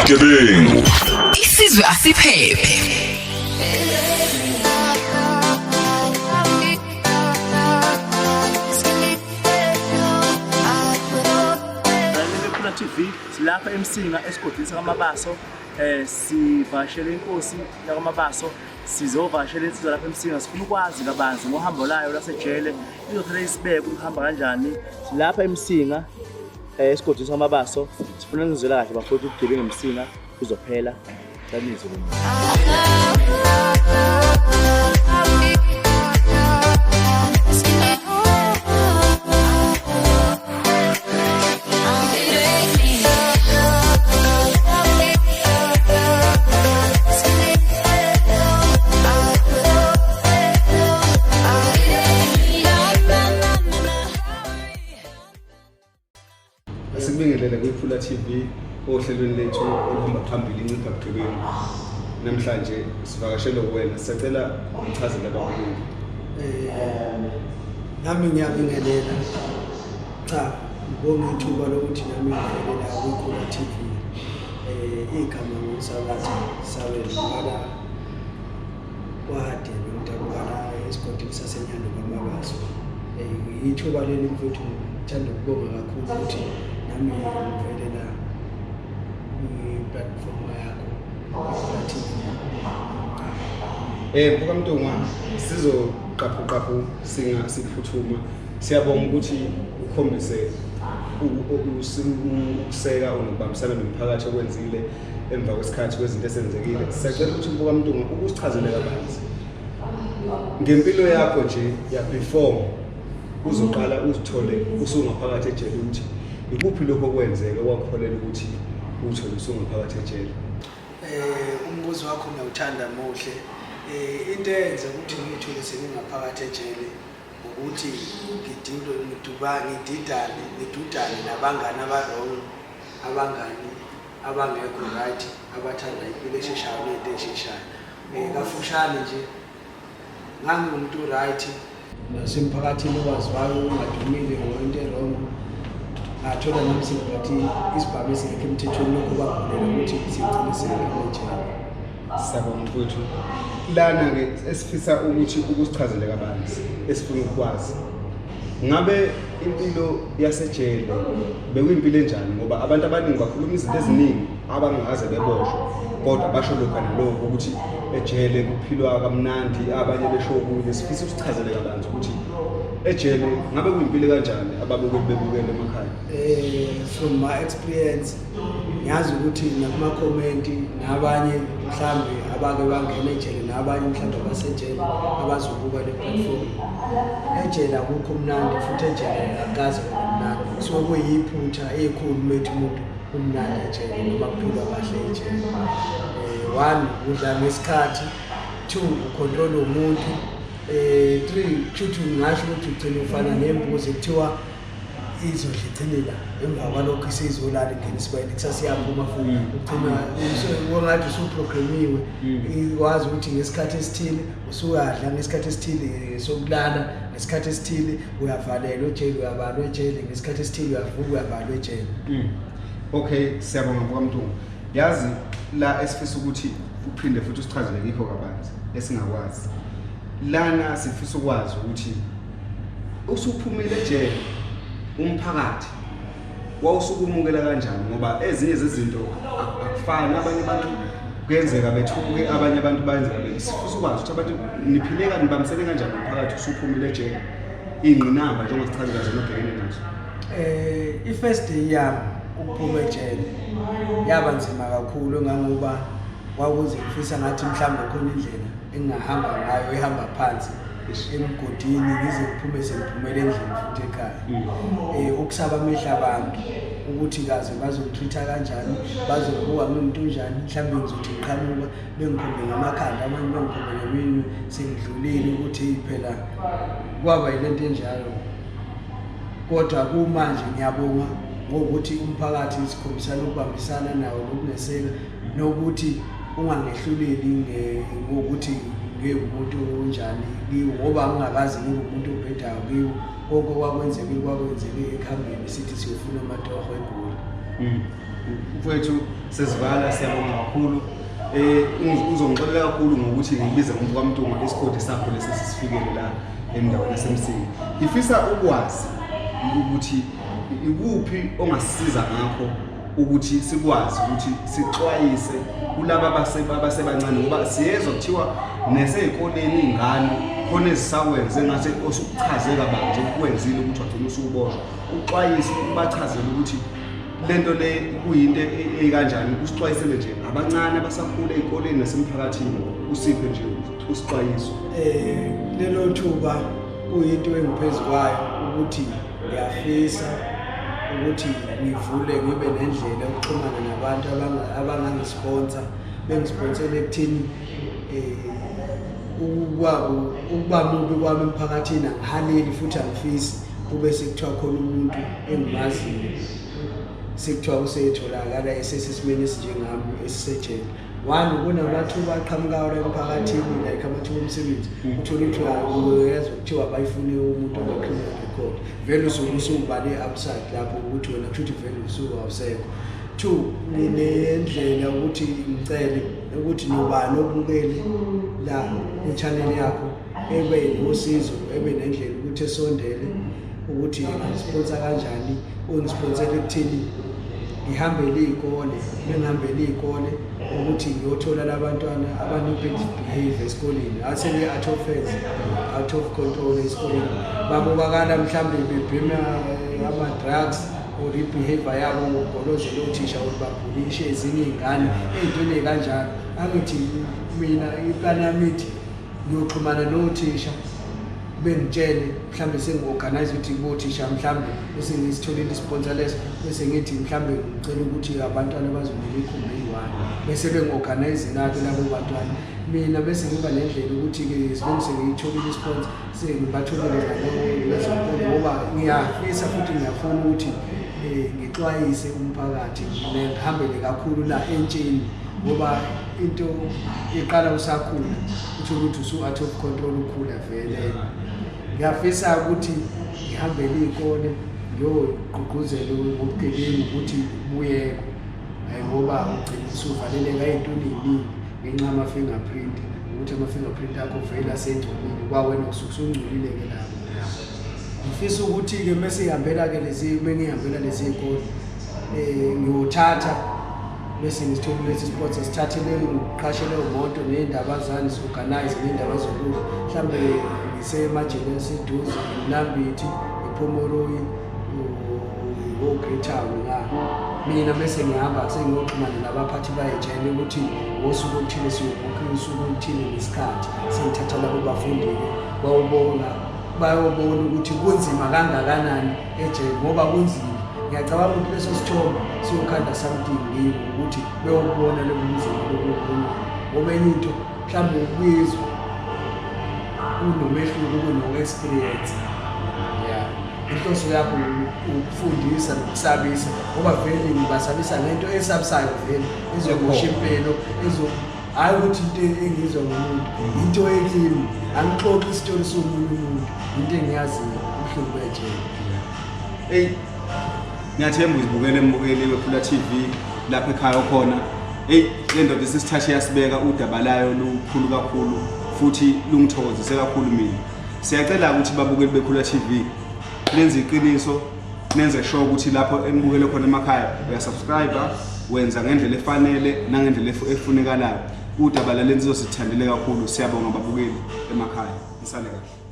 Ubugebengu. Isizwe asiphephe. TV silapha eMsinga esigodini sakaMabaso sivashele inkosi yakaMabaso sizovashela insizwa lapha eMsinga sifuna ukwazi kabanzi ngohambo layo lasejele izothatha isibeko ukuhamba kanjani lapha eMsinga esigodini sakaMabaso sifuna nizwela kahle bafowethu ubugebengu eMsinga kuzophela sanizwe Sibingelele kwiPhula TV ohlelweni lethu oluhamba phambili incipha bugebengu. Namhlanje sivakashele wena sicela uchazele kakhulu. Nami ngiyabingelela. Cha, ngibonga ithuba lokuthi nami ngivelela kwiPhula TV. Igama ngisalathi sawe ngala wade nomntakana esigodini sasenyanda kaMabaso. Ithuba leli mfowethu ngithanda ukubonga kakhulu ukuthi nami ngivelela platform yakho iPhula TV. Mbuka Mntungwa sizoqaphu siphuthuma siyabonga ukuthi ukhombise ukuseka unokubambisana nomphakathi okwenzile emva kwesikhathi kwezinto esenzekile. Sicela ukuthi Mbuka Mntungwa ukusichazele kabanzi ngempilo yakho nje ya before uzoqala uzithole usungaphakathi ejele ukuthi ikuphi lokho kwenzeka okwakholela ukuthi uthole usungaphakathi ejele. Umbuzo wakho ngiyawuthanda muhle. Into eyenza ukuthi ngithole sengingaphakathi ejele ukuthi ngidudane nabangani abarong, abangani abangekho right, abathanda impilo esheshayo nento esheshayo. Kafushane nje ngangumuntu right nasemphakathini owaziwayo ungadumile ngento erong. Ngathola nami sengathi isibhamu esingekho emthethweni lokho bavulela ukuthi sigciniseke ejele. Siyabonga mfowethu. Lana ke esifisa ukuthi ukusichazele kabanzi esifuna ukwazi. Ngabe impilo yasejele bekuyimpilo enjani ngoba abantu abaningi bakhuluma izinto eziningi abangaze beboshwe kodwa basho lokho nalokho ukuthi ejele kuphilwa kamnandi abanye besho ukuthi sifisa ukusichazele kabanzi ukuthi ejele ngabe kuyimpilo kanjani ababukeli bebukele emakhaya. From my experience ngiyazi ukuthi nakuma comment nabanye mhlambe abake bangena ejele nabanye mhlambe basejele abazobuka le platform. Ejele akukho mnandi futhi ejele akaze mnandi so kuyiphutha ekhulu lethu umuntu umnandi ejele noma kuphilwa kahle ejele. One udla ngesikhathi, two ucontrol umuntu, three chuthi ngisho ukuthi ugcina ufana nembuzi kuthiwa izodlithelela emva kwalokho isizolala ngene isibani kusasiyaphuma futhi ugcina ungathi usuprogramiwe ikwazi ukuthi ngesikhathi esithile usuyadla ngesikhathi esithile sokulala ngesikhathi esithile uyavalelwa ejele uyavalwa ejele ngesikhathi esithile uyavuka uyavalwa ejele. Okay, siyabonga Mbuka Mntungwa. Yazi la esifisa ukuthi uphinde futhi usichazele ngikho kabanzi esingakwazi. Lana sifisa ukwazi ukuthi usuphumile ejele umphakathi wawusukumukela kanjani ngoba ezinye zezinto akufani abanye abantu kuyenzeka bethuke abanye abantu bayenzeka besifisa ukwazi ukuthi abantu niphileka nibambisene kanjani umphakathi usuphumile ejele ingqinamba njengosichazela zona obhekene nazo. I-first day yami ukuphuma ejele yaba nzima kakhulu ngangoba kwakuze ngifisa ngathi mhlawumbe khona indlela engahamba ngayo ehamba phansi emgodini ngize ngiphume sengiphumele endlini futhi ekhaya. Ukusaba amehla abantu ukuthi kaze bazongitreata kanjani bazobuka ngumuntu njani mhlawumbe ngizothi ngiqhamuka bengikhombe ngamakhanda abanye bengikhombe ngeminwe sengidlulile ukuthi phela kwaba yilento enjalo. Kodwa kumanje ngiyabonga ngokuthi umphakathi sikhombisana ukubambisana nawo nokuneseka nokuthi ungangehluleli ngokuthi ngiwumuntu onjani ngoba ngingakazi ngiwumuntu obhedayo kiwo konke kwakwenzeke ekhambeni sithi siyofuna amatoho egoli. mfowethu sesivala siyabonga kakhulu. Uzongixolela kakhulu ngokuthi ngibize umuntu kaMntungwa isikodi sakho lesisifikele la endaweni yaseMsinga. Ngifisa ukwazi ukuthi ikuphi ongasisiza ngakho ukuthi sikwazi ukuthi sixwayise kulabo abasebancane ngoba siyezwa kuthiwa nesezikoleni ingane khona ezisakwenze ngathi osukuchaze kabanzi ukwenzile ukuthi wagcina usubona uxwayise ubachazele ukuthi lento le kuyinto ekanjani usixwayisele nje abancane abasakhula ezikoleni nasemphakathini usiphe nje usixwayiso. Lelo thuba kuyinto engiphezukwayo ukuthi ngiyafisa ukuthi ngivule ngibe nendlela yokuxhumana nabantu abangangisponsor bengisponsele ekuthini ukuba mubi kwami emphakathini angihaleli futhi angifisi kube sekuthiwa khona umuntu engimaziyo sekuthiwa usetholakala esesesimeni esinjengami esisejele. One kunamathuba aqhamukayo emphakathini like amathuba omsebenzi uthola ukuthi uyezwa kuthiwa bayifune umuntu one-criminal record vele usubale upside lapho ukuthi wena kushuthi vele usuke awusekho. Two, nginendlela ukuthi ngicele ukuthi nobani obukele la i-channel yakho ebe nosizo ebe nendlela ukuthi esondele ukuthi ngisponsor kanjani ungisponsele ekuthini ngihambele izikole ngihambele izikole ukuthi ngiyothola labantwana abanebad behavior esikoleni asele out of control esikoleni babukakala mhlambe bebhema ama drugs or behavior yabo ngogolozela uthisha ubabhulishe ezinye izingane ezintweni kanjalo. Angithi mina iplani yami ithi ngiyoxhumana nothisha bengitshele mhlambe sengiorganize ukuthi kubothisha mhlambe bese ngisitholile isponsor leso bese ngithi mhlambe ngicela ukuthi abantwana bazobona ikhumbi eyi-1 bese bengiorganize nabo labo bantwana mina bese ngiba nendlela ukuthi ke sibonise ngiyitholile isponsor sengibatholele nalezo ngoba ngiyafisa futhi ngiyafuna ukuthi ngixwayise umphakathi ngihambele kakhulu la entsheni ngoba into iqala usakhula uthola ukuthi usu-out of control ukhula vele. Ngiyafisa ukuthi ngihambele izikole ngiyogqugquzela ngobugebengu ukuthi buyekwe ngoba ugcina usuvaleleka ey'ntweni ey'ningi ngenxa yama-fingerprint ukuthi ama-fingerprint akho vele asengcolile kwawena usuke usungcolile-ke lapho. Ngifisa ukuthi-ke mesihambela-ke mengihambela lezi y'kole ngiyothatha bese ngisithola lesi sport sithathele ngiqashe leyo moto ney'ndaba zani si-organize ney'ndaba zokudla mhlawumbe ngisemajele eseduze Mlambithi ePhomoroyi o-Great Town la mina bese ngihamba sengiyoxhumana nabaphathi bayejele ukuthi ngosuku oluthile siyobhukha usuku oluthile ngesikhathi sengithatha labo bafundile bayobona ukuthi kunzima kangakanani ejele ngoba kunzima. Ngiyacabanga ukuthi leso sithombe siyokhanda something ngibo ukuthi beyobona lo mzimba lokubona ngoba enye into mhlawumbe ukubizwa unomehluko kuno-experience inhloso yakho ukufundisa nokusabisa ngoba vele ngibasabisa ngento esabisayo vele ezomosha impilo hhayi ukuthi into engizwa ngomuntu into ekimi angixoxi isitori somunye umuntu into engiyaziyo ubuhlungu bejele. Ngiyathemba uzibukele embukeli wePhula TV lapha ekhaya khona. Le ndoda sisithathe yasibeka udaba layo lukhulu kakhulu futhi lungithokozise kakhulu mina. Siyacela ukuthi babukeli bePhula TV nenze iqiniso nenze sure ukuthi lapho enibukele khona emakhaya uyasubscribe wenza ngendlela efanele nangendlela efunekalayo. Udaba la lenzizo sithandile kakhulu. Siyabonga babukeli emakhaya. Nisale kahle.